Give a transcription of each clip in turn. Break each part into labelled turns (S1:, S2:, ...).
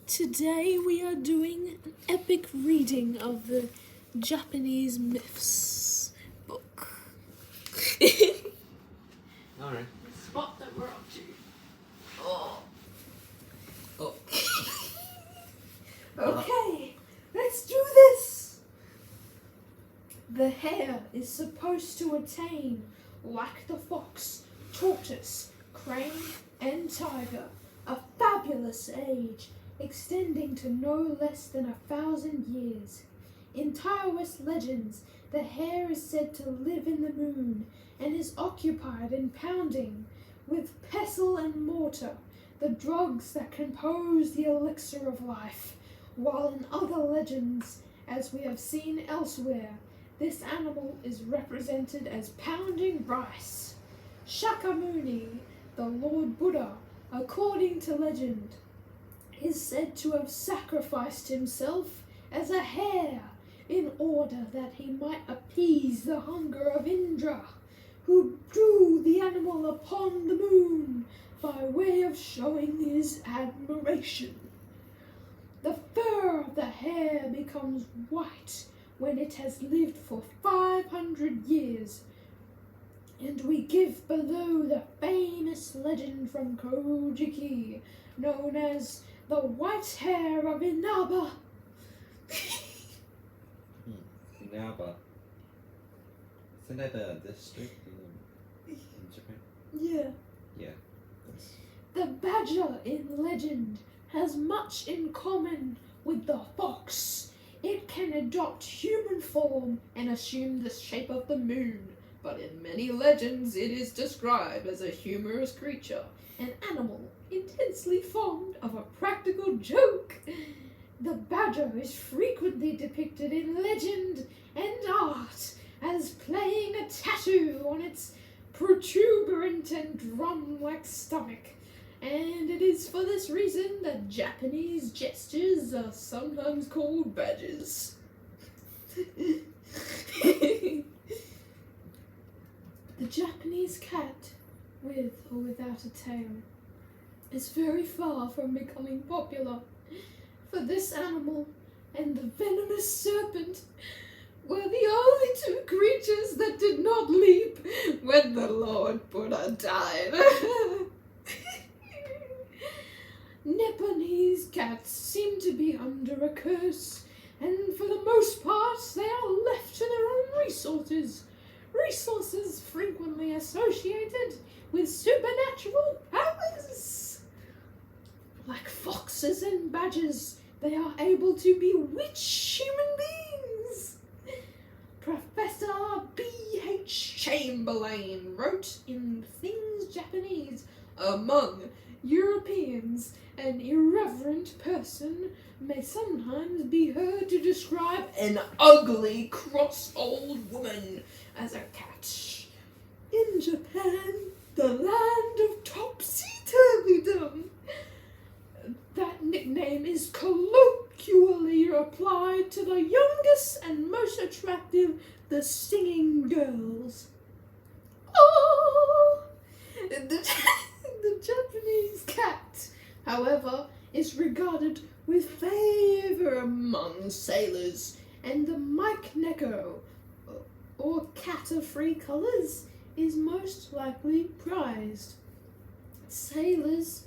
S1: Today we are doing an epic reading of the Japanese myths book.
S2: Alright.
S1: Spot that we're up to. Oh. Okay, let's do this. The hare is supposed to attain, like the fox, tortoise, crane, and tiger, a fabulous age, extending to no less than 1,000 years. In Taoist legends, the hare is said to live in the moon and is occupied in pounding with pestle and mortar, the drugs that compose the elixir of life, while in other legends, as we have seen elsewhere, this animal is represented as pounding rice. Shakyamuni, the Lord Buddha, according to legend, is said to have sacrificed himself as a hare in order that he might appease the hunger of Indra, who drew the animal upon the moon by way of showing his admiration. The fur of the hare becomes white when it has lived for 500 years, and we give below the famous legend from Kojiki, known as the white hare of Inaba.
S2: Inaba. Isn't that a district in Japan?
S1: Yeah.
S2: Yeah.
S1: The badger in legend has much in common with the fox. It can adopt human form and assume the shape of the moon, but in many legends it is described as a humorous creature, an animal intensely fond of a practical joke. The badger is frequently depicted in legend and art as playing a tattoo on its protuberant and drum-like stomach, and it is for this reason that Japanese gestures are sometimes called badgers. The Japanese cat, with or without a tail, is very far from becoming popular, for this animal and the venomous serpent were the only two creatures that did not leap when the Lord Buddha died. Nepalese cats seem to be under a curse, and for the most part they are left to their own resources frequently associated with supernatural powers. Like foxes and badgers, they are able to bewitch human beings. Professor B.H. Chamberlain wrote in Things Japanese, among Europeans, an irreverent person may sometimes be heard to describe an ugly, cross old woman as a cat. In Japan, the land of topsy-turvydom, that nickname is colloquially applied to the youngest and most attractive, the singing girls. Oh! The Japanese cat, however, is regarded with favour among sailors, and the Mike Neko, or cat of 3 colours, is most likely prized. Sailors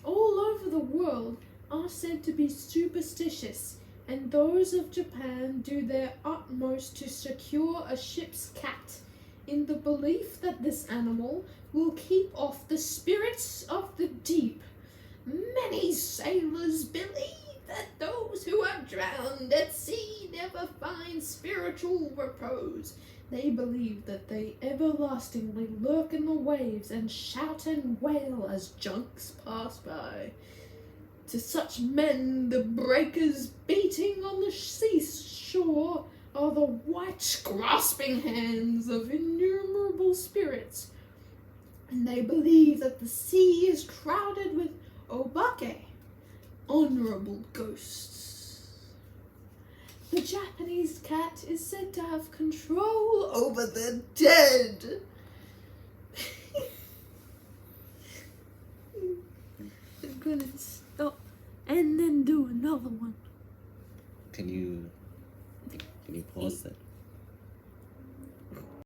S1: all over the world are said to be superstitious, and those of Japan do their utmost to secure a ship's cat, in the belief that this animal will keep off the spirits of the deep. Many sailors believe that those who are drowned at sea never find spiritual repose. They believe that they everlastingly lurk in the waves and shout and wail as junks pass by. To such men, the breakers beating on the seashore are the white, grasping hands of innumerable spirits, and they believe that the sea is crowded with obake, honorable ghosts. The Japanese cat is said to have control over the dead. gonna stop and then do another one.
S2: Can you pause it?